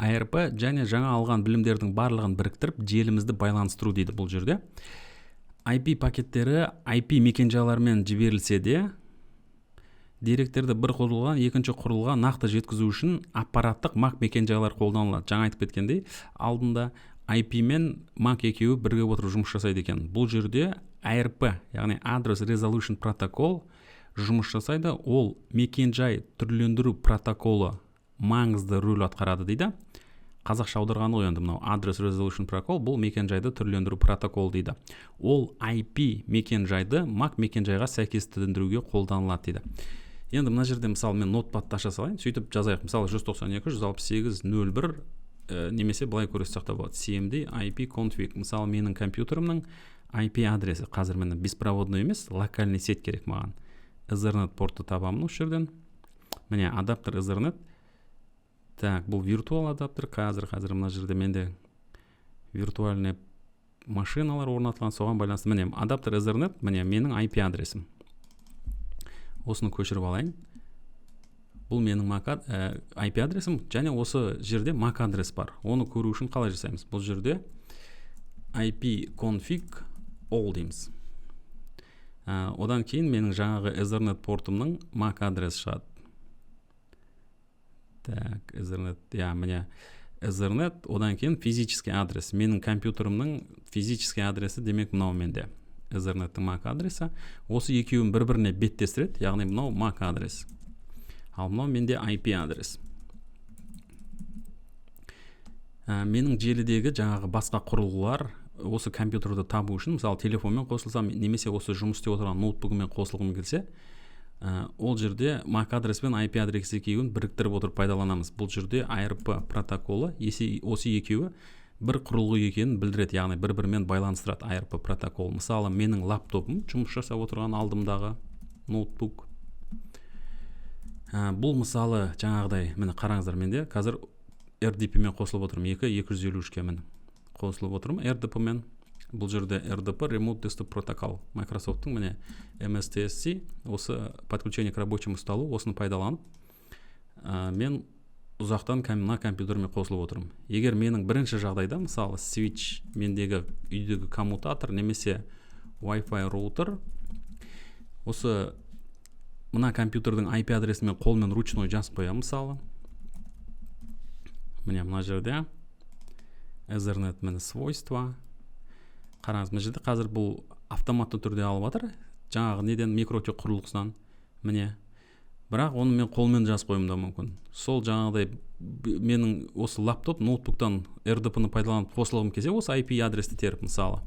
ARP және жаңа алған білімдердің барлығын біріктіріп желімізді байланыстыру дейді бұл жерде. IP пакеттері IP мекенжайлармен жіберілсе де, деректерді бір құрылғыдан екінші құрылғыға нақты жеткізу үшін аппараттық MAC мекенжайлар қолданылады. Жаңа айтып кеткендей, алдында IP мен MAC екеуі бірге отырып жұмыс жасайды екен. Бұл жерде ARP, яғни Address Resolution Protocol жұмыс жасайды. Ол мекенжай түрлендіру протоколы маңызды рөл атқарады дейді. Қазақша аударғаны ғой енді мынау Address Resolution Protocol, бұл мекенжайды түрлендіру протокол дейді. Ол IP мекенжайды MAC мекенжайға сәйкестендіруге қолданылады дейді. Енді мына жерде мысалы мен нотпадты аша салайын, сөйтіп жазайық. Мысалы 192.168.0.1 немесе былай көрсетсек те болады. CMD IP config. Мысалы менің компьютерімнің IP адресі қазір мені беспроводной емес, локальный сеть керек маған. Ethernet портты табамын осы жерден. Міне адаптер Ethernet. Так, бұл виртуал адаптер. Қазір мына жерде менде виртуальный машиналар орнатылған, соған байланысты. Міне адаптер Ethernet, міне менің IP адресім. Осыны көшіріп алайын. Бұл менің IP адресім, және осы жерде MAC адрес бар. Оны көру үшін қалай жасаймыз? Бұл жерде IP config all дейміз. Одан кейін менің жаңағы Ethernet портымның MAC адресі шығады. Так, Ethernet, міне Ethernet, одан кейін физический адрес. Менің компьютерімнің физический адресі демек мынау менде. Ethernet-тің MAC адресі. Осы екеуін бір-біріне беттестіреді, яғни мынау MAC адрес. Ал мынау менде IP адрес. Менің желідегі жаңағы басқа құрылғылар осы компьютерді табу үшін, мысалы телефонмен қосылсам, немесе осы жұмыс істеп отырған ноутбугымен қосылғым келсе, ол жерде MAC адрес пен IP адрес екеуін біріктіріп отырып пайдаланамыз. Бұл жерде ARP протоколы осы екеуі бір құрылғы екенін білдіреді, яғни бір-бірімен байланыстырады ARP протокол. Мысалы менің лаптопым, жұмыс жасап отырған алдымдағы ноутбук. Бұл мысалы жаңағыдай, міне қараңыздар, менде қазір RDP мен қосылып отырмын, 253-ке мен қосылып отырмын RDP-мен. Бұл жерде RDP Remote Desktop Protocol, Microsoft-тың міне MSTSC, осы подключение к рабочему столу, осыны пайдаланып, мен ұзақтан мына компьютермен қосылып отырмын. Егер менің бірінші жағдайда, мысалы switch, мендегі үйдегі коммутатор немесе Wi-Fi роутер, осы мына компьютердің IP адресімен қолмен ручной жазып қоямын, мысалы. Міне мына жерде Ethernet міне свойства. Қараңыз, мына жерде қазір бұл автоматты түрде алып жатыр. Жаңағы неден микротек құрылғысынан. Міне. Бірақ оны мен қолмен жазып қоюым да мүмкін. Сол жаңағыдай менің осы лаптоп, ноутбуктан RDP-ны пайдаланып қосылғым келсе, осы IP адресті теріп, мысалы.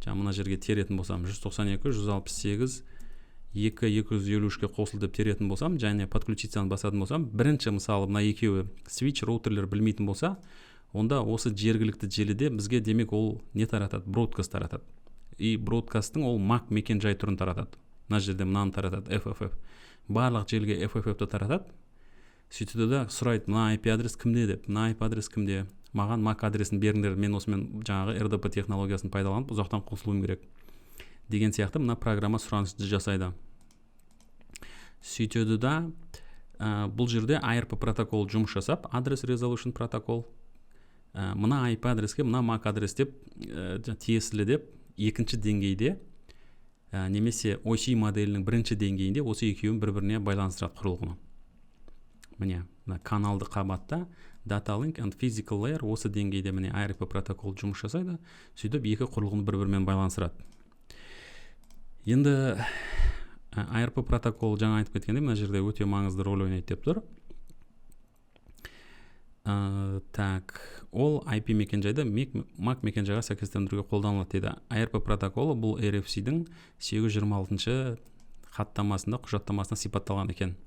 Жаңа мына жерге теретін болсам, 192.168.2.253-ке қосыл деп теретін болсам, және подключицияны басатын болсам, бірінші мысалы мына екеуі switch роутерлер білмейтін болса, онда осы жергілікті желіде бізге демек ол не таратады? Broadcast таратады. И broadcast-тың ол MAC мекенжай түрін таратады. Мына жерде мынаны таратады, FFF. Барлық желіге FFF-ті таратады. Сөйтеді де сұрайды, мына IP адрес кімде деп, мына IP адрес кімде? Маған MAC адресін беріңдер, мен осымен жаңағы RDP технологиясын пайдаланып ұзақтан қосылуым керек. Деген сияқты мына программа сұранысты жасайды. Сөйтеді де бұл жерде ARP протокол жұмыс жасап, Address Resolution Protocol, мына IP адреске, мына MAC адрес деп тиесілі деп екінші деңгейде, немесе OC моделінің бірінші деңгейінде осы екеуін бір-біріне байланыстырады құрылғыны. Міне, каналды қабатта Data Link and Physical Layer осы деңгейде міне ARP протокол жұмыс жасайды, сөйтіп екі құрылғыны бір-бірімен байланыстырады. Енді ARP протокол жаңа айтып кеткенде мына жерде өте маңызды рөл ойнайды деп тұр. Так, ол IP мекенжайды MAC мекенжайға сәйкестендіруге қолданылады дейді. ARP протоколы бұл RFC-дің 826 хаттамасында, құжаттамасында сипатталған екен.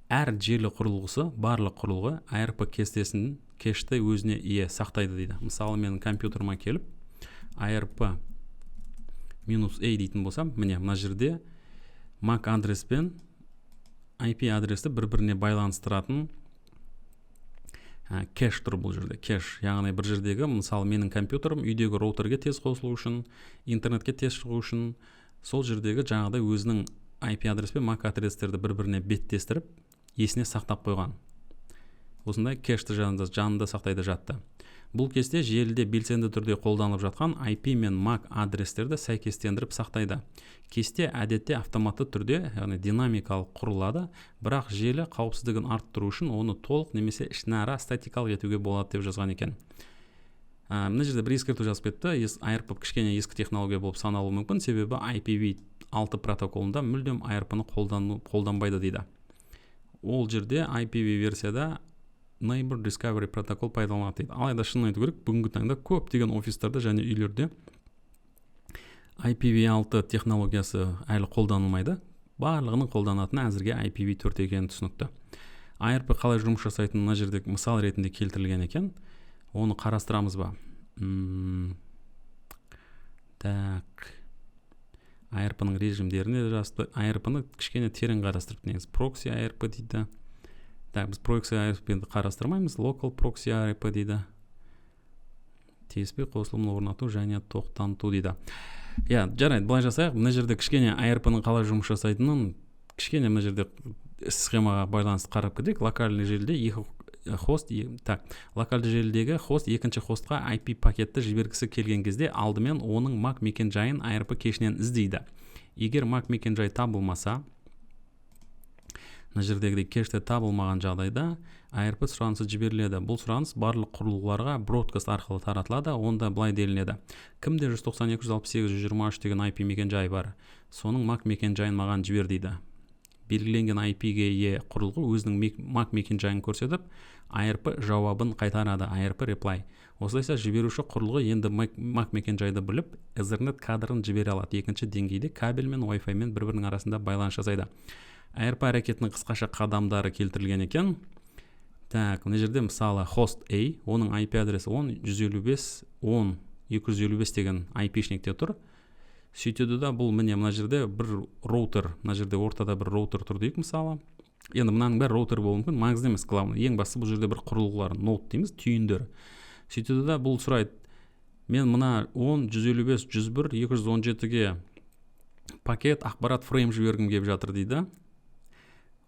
Әр желі құрылғысы, барлық құрылғы ARP кестесін кешті өзіне ие сақтайды дейді. Мысалы менің компьютеріма келіп ARP -A дейтін болсам, міне мына жерде MAC адрес пен IP адресті бір-біріне байланыстыратын кэш тұр бұл жерде, кэш. Яғни бір жердегі, мысалы менің компьютерім үйдегі роутерге тез қосылу үшін, интернетке тез шығу үшін, сол жердегі жаңағыдай өзінің IP адрес пен MAC адрестерді бір-біріне беттестіріп, есіне сақтап қойған. осындай кэшті жанында сақтайды жатты. Бұл кесте желіде белсенді түрде қолданылып жатқан IP мен MAC адрестерді сәйкестендіріп сақтайды. Кесте әдетте автоматты түрде, яғни динамикалық құрылады, бірақ желі қауіпсіздігін арттыру үшін оны толық немесе ішінара статикалық етуге болады деп жазған екен. Мына жерде бір ескерту жазып кетті. ARP кішкене ескі технология болып саналуы мүмкін, себебі IPv6 протоколында мүлдем ARP-ны қолданбайды дейді. Ол жерде IPv версияда Neighbor Discovery протокол пайдаланады дейді. Алайда шынын айту керек, бүгінгі таңда көптеген офистарда және үйлерде IPv6 технологиясы әлі қолданылмайды. Барлығының қолданатыны әзірге IPv4 екені түсінікті. ARP қалай жұмыс жасайтынын мына жерде мысал ретінде келтірілген екен. Оны қарастырамыз ба? Так. ARP-ның режимдеріне жазды. ARP-ны кішкене терең қарастырып, негізі прокси ARP дейді. Так, біз прокси ARP-ді қарастырмаймыз. Local proxy ARP дейді. TCP қосылымын орнату және тоқтату дейді. Жарайды, былай жасайық. Мына жерде кішкене ARP-ның қалай жұмыс жасайтынын кішкене мына жерде схемаға байланысты қарап кетейік. Локальный желіде локальды желідегі хост екінші хостқа IP пакетті жібергісі келген кезде алдымен оның MAC мекен-жайын ARP кешінен іздейді. Егер MAC мекен-жай табылмаса, мына жердегідей кеште табылмаған жағдайда ARP сұранысы жіберіледі. Бұл сұраныс барлық құрылғыларға бродкаст арқылы таратылады. Онда былай делінеді: кімде 192.168.123 деген IP мекен-жай бар, соның MAC мекен-жайын маған жібер дейді. Белгіленген IP-ге ие құрылғы өзінің MAC мекен-жайын көрсетіп, ARP жауабын қайтарады, ARP reply. Осылайша жіберуші құрылғы енді MAC мекен-жайды біліп, Ethernet кадрын жібере алады. Екінші деңгейде кабель мен Wi-Fi мен бір-бірінің арасында байланыс жасайды. ARP әрекетінің қысқаша қадамдары келтірілген екен. Так, мына жерде мысалы host A, оның IP адресі 10.165.10.255 деген IP-шникте тұр. Сөйтеді да бұл міне мына жерде бір роутер, мына жерде ортада бір роутер тұр дейік мысалы. Енді мынаның бәрі роутер болуы мүмкін, маңызды емес, главный. Ең бастысы бұл жерде бір құрылғылар, нод дейміз, түйіндер. Сөйтеді да бұл сұрайды: мен мына 10.165.101.217-ге пакет ақпарат фрейм жібергім келіп жатыр дейді.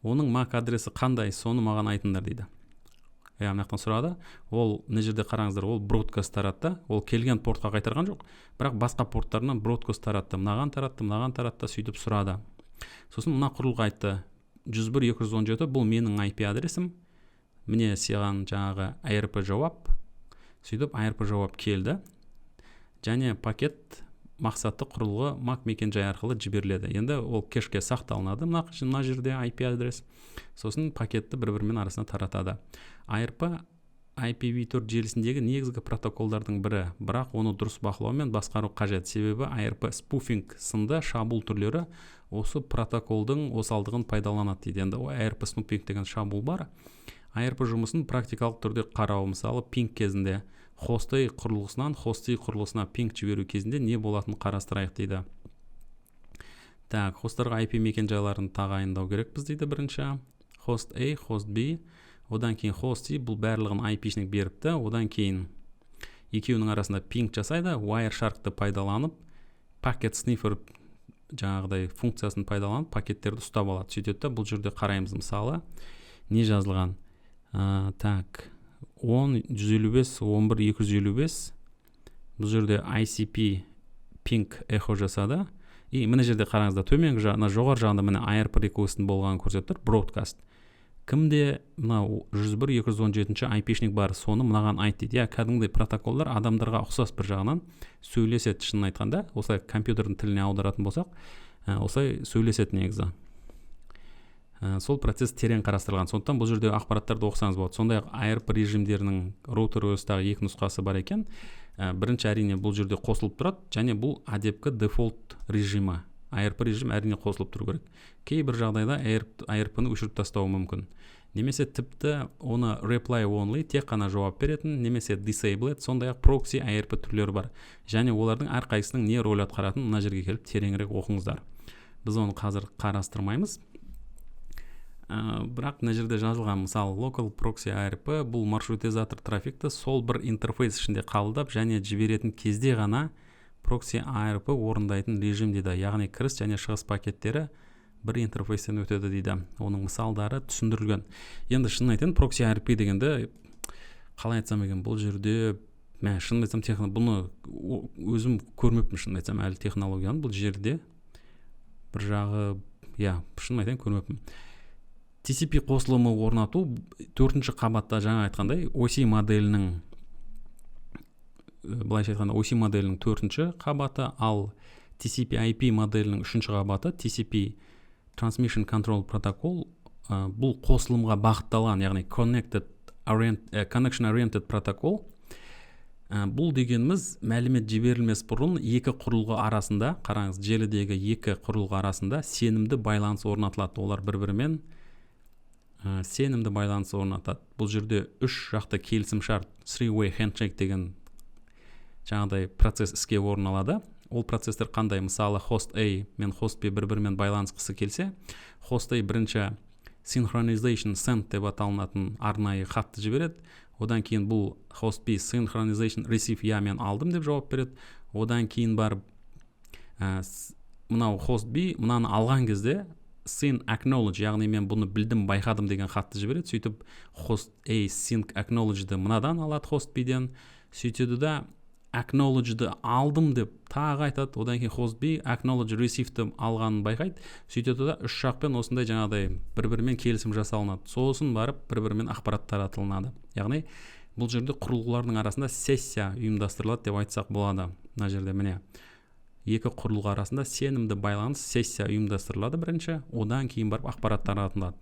Оның MAC адресі қандай, соны маған айтыңдар дейді. Мынаяқтан сұрады. Ол мына жерде қараңыздар, ол бродкаст таратты. Ол келген портқа қайтарған жоқ, бірақ басқа порттарынан бродкаст таратты. Мынаған таратты, сөйтіп сұрады. Сосын мына құрылғы айтты: 101.217 бұл менің IP адресім. Міне саған жаңағы ARP жауап. Сөйтіп ARP жауап келді. Және пакет мақсатты құрылғы MAC мекен-жай арқылы жіберіледі. Енді ол кешке сақталынады мына жерде IP адрес. Сосын пакетті бір-бірімен арасында таратады. ARP IPv4 желісіндегі негізгі протоколдардың бірі, бірақ оны дұрыс бақылау мен басқару қажет. Себебі ARP spoofing сынды шабуыл түрлері осы протоколдың осалдығын пайдаланады дейді. Енді ARP spoofing деген шабуыл бар. ARP жұмысын практикалық түрде қарау, мысалы пинг кезінде хосты құрылғысынан хосты құрылғысына пинг жіберу кезінде не болатынын қарастырайық дейді. Так, хосттарға IP мекен-жайларын тағайындау керекпіз дейді бірінші. Host A, host B, одан кейін host C, бұл барлығын IP-шник беріпті. Одан кейін екеуінің арасында пинг жасайды. Wireshark'ты пайдаланып, packet sniffer жаңағыдай функциясын пайдаланып, пакеттерді ұстап алады. Сөйтеді, бұл жерде қараймыз мысалы не жазылған. Так, 10.155.11.255 бұл жерде ICP ping echo жасады. И мына жерде қараңызда төменгі жағында, жоғар жағында міне ARP request'ın болғанын көрсетіп тұр, broadcast. Кімде мына 101.217 IP-шник бар, соны мынаған айт дейді. Кәдімгідей протоколдар адамдарға ұқсас бір жағынан сөйлеседі, шынын айтқанда. Осылай компьютердің тіліне аударатын болсақ, осылай сөйлеседі негізі. Сол процесс терең қарастырылған. Сондықтан бұл жерде ақпараттарды оқысаңыз болады. Сондай-ақ ARP режимдерінің роутер OS-тағы екі нұсқасы бар екен. Бірінші әрине бұл жерде қосылып тұрады, және бұл адепкі дефолт режимі. ARP режим әрине қосылып тұру керек. Кейбір жағдайда ARP-ны өшіріп тастауы мүмкін. Немесе тіпті оны reply only, тек қана жауап беретін, немесе disabled, сондай-ақ proxy ARP түрлері бар. Және олардың әрқайсының не рөл атқаратынын мына жерге келіп тереңірек оқыңыздар. Біз оны қазір қарастырмаймыз. Бірақ мына жерде жазылған, мысалы local proxy ARP бұл маршрутизатор трафикті сол бір интерфейс ішінде қабылдап және жіберетін кезде ғана proxy ARP орындайтын режим дейді. Яғни кіріс және шығыс пакеттері бір интерфейстен өтеді дейді. Оның мысалдары түсіндірілген. Енді шынын айтайын, прокси ARP дегенде қалай айтсам екен, бұл жерде шынын айтсам бұны өзім көрмеппін, шынын айтсам әлі технологияны бұл жерде. Бір жағы, шынын айтайын көрмеппін. TCP қосылымы орнату 4-ші қабатта жаңа айтқандай OSI моделінің былайша айтқанда OSI моделінің 4-ші қабаты, ал TCP/IP моделінің 3-ші қабаты TCP Transmission Control Protocol бұл қосылымға бағытталған, яғни Connection Oriented Protocol. Бұл дегеніміз мәлімет жіберілмес бұрын екі құрылғы арасында, қараңыз, желідегі екі құрылғы арасында сенімді байланыс орнатылады. Олар бір-бірімен сенімді байланыс орнатады. Бұл жерде 3 жақты келісімшарт, three-way handshake деген жаңағыдай процесс іске орын алады. Ол процестер қандай? Мысалы, host A мен host B бір-бірімен байланысқысы келсе, host A бірінші synchronization send деп аталынатын арнайы хатты жібереді. Одан кейін бұл host B synchronization receive мен алдым деп жауап береді. Одан кейін барып мынау host B мынаны алған кезде syn acknowledge, яғни мен бұны білдім, байқадым деген хатты жібереді. Сөйтіп host A sync acknowledge'ді мынадан алады host B-ден. Сөйтеді да acknowledge'ді алдым деп тағы айтады. Одан кейін host B acknowledge receive'ді алғанын байқайды. Сөйтеді да үш жақпен осындай жаңағыдай бір-бірімен келісім жасалынады. Сосын барып бір-бірімен ақпарат таратылынады. Яғни бұл жерде құрылғылардың арасында сессия ұйымдастырылады деп айтсақ болады. Мына жерде міне екі құрылғы арасында сенімді байланыс сессия ұйымдастырылады бірінші, одан кейін барып ақпарат таратылады.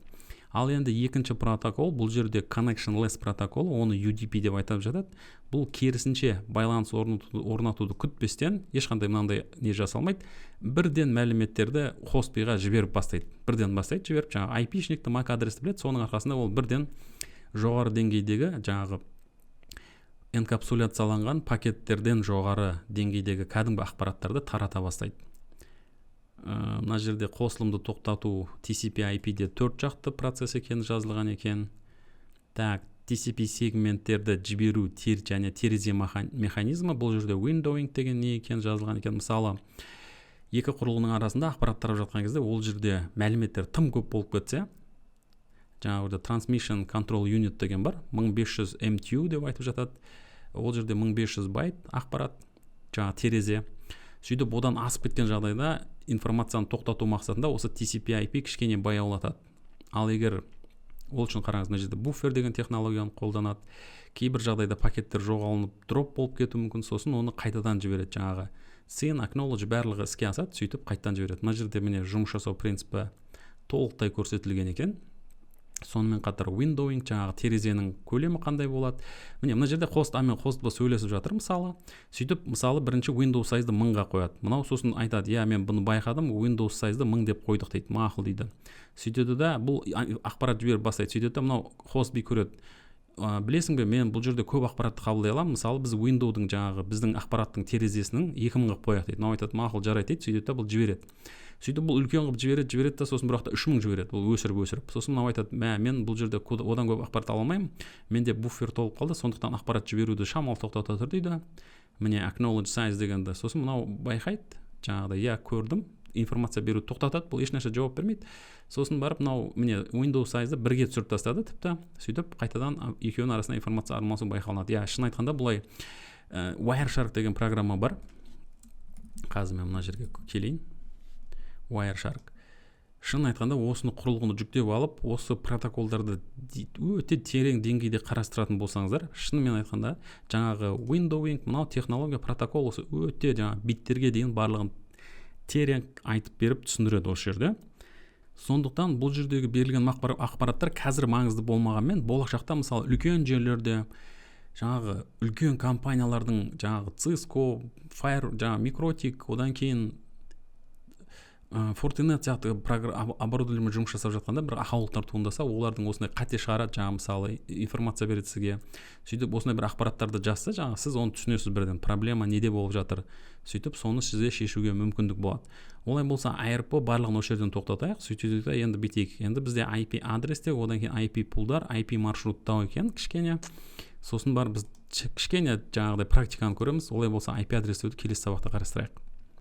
Ал енді екінші протокол, бұл жерде connectionless протокол, оны UDP деп айтып жатады. Бұл керісінше байланыс орнатуды күтпестен ешқандай мынандай не жасалмайды. Бірден мәліметтерді host B-ға жіберіп бастайды. Жіберіп, жаңағы IP-шникті MAC адресті біледі, соның арқасында ол бірден жоғары деңгейдегі жаңағы энкапсуляцияланған пакеттерден жоғары деңгейдегі кәдімгі ақпараттарды тарата бастайды. Мына жерде қосылымды тоқтату TCP/IP-де 4 жақты процесс екені жазылған екен. TCP сегменттерді жіберу және терезе механизмі, бұл жерде windowing деген не екен жазылған екен. Мысалы, екі құрылғының арасында ақпарат тарап жатқан кезде ол жерде мәліметтер тым көп болып кетсе, жаңағы Transmission Control Unit деген бар, 1500 MTU деп айтып жатады. Ол жерде 1500 байт ақпарат, жаңағы терезе. Сөйтіп одан асып кеткен жағдайда информацияны тоқтату мақсатында осы TCP/IP кішкене баяулатады. Ал егер ол үшін қараңыз, мына жерде буфер деген технологияны қолданады. Кейбір жағдайда пакеттер жоғалынып дроп болып кетуі мүмкін, сосын оны қайтадан жібереді. Жаңағы send acknowledge барлығы іске асады, сөйтіп қайтадан жібереді. Мына жерде міне жұмыс жасау принципі толықтай көрсетілген екен. Сонымен қатар windowing, жаңағы терезенің көлемі қандай болады. Мына жерде host A мен host B сөйлесіп жатыр мысалы. Сөйтіп, мысалы, бірінші Windows size-ды 1000-ға қояды. Мынау сосын айтады, мен бұны байқадым, Windows size-ды 1000 деп қойдық дейді, мақұл дейді. Сөйтеді да бұл ақпарат жіберіп бастайды. Сөйтеді да мынау host B көреді. Білесің бе, мен бұл жерде көп ақпаратты қабылдай аламын. Мысалы, біз Windows-дың жаңағы біздің ақпараттың терезесінің 2000-ға қояйық дейді. Мынау айтады, мақұл, жарайды дейді. Сөйтеді да бұл жібереді. Сөйтіп бұл үлкен қылып жібереді да, сосын бірақта 3000 жібереді. Бұл өсіріп. Сосын мынау айтады, мен бұл жерде одан көп ақпарат ала алмаймын. Менде буфер толып қалды, сондықтан ақпарат жіберуді шамалы тоқтата тұр дейді. Міне acknowledge size дегенді. Сосын мынау байқайды, жаңағыдай, көрдім, информация беруді тоқтатады. Бұл ешнәрсе жауап бермейді. Сосын барып мынау міне Windows size-ды 1-ге түсіріп тастады тіпті. Сөйтіп қайтадан екеуінің арасында информация алмасу байқалынады. Шын айтқанда бұлай Wireshark деген программа бар. Қазір мен мына жерге келейін. Wireshark. Шын айтқанда осыны құрылғыны жүктеп алып, осы протоколдарды өте терең деңгейде қарастыратын болсаңыздар, шынымен айтқанда жаңағы windowing, мынау технология протокол осы өте жаңағы биттерге дейін барлығын терең айтып беріп түсіндіреді осы жерде. Сондықтан бұл жердегі берілген ақпараттар қазір маңызды болмағанмен, болашақта мысалы үлкен жерлерде жаңағы үлкен компаниялардың жаңағы Cisco, Fire, жаңағы Mikrotik, одан кейін Fortinet сияқты оборудованиемен жұмыс жасап жатқанда бір ақаулықтар туындаса, олардың осындай қате шығарады, жаңағы мысалы информация береді сізге. Сөйтіп осындай бір ақпараттарды жазса, жаңағы сіз оны түсінесіз бірден, проблема неде болып жатыр. Сөйтіп соны сізге шешуге мүмкіндік болады. Олай болса ARP барлығын осы жерден тоқтатайық. Сөйтіп енді бүйтейік. Енді бізде IP адрестер, одан кейін IP пулдар, IP маршруттау екен кішкене. Сосын бар біз кішкене жаңағыдай практиканы көреміз. Олай болса IP адрестерді келесі сабақта қарастырайық.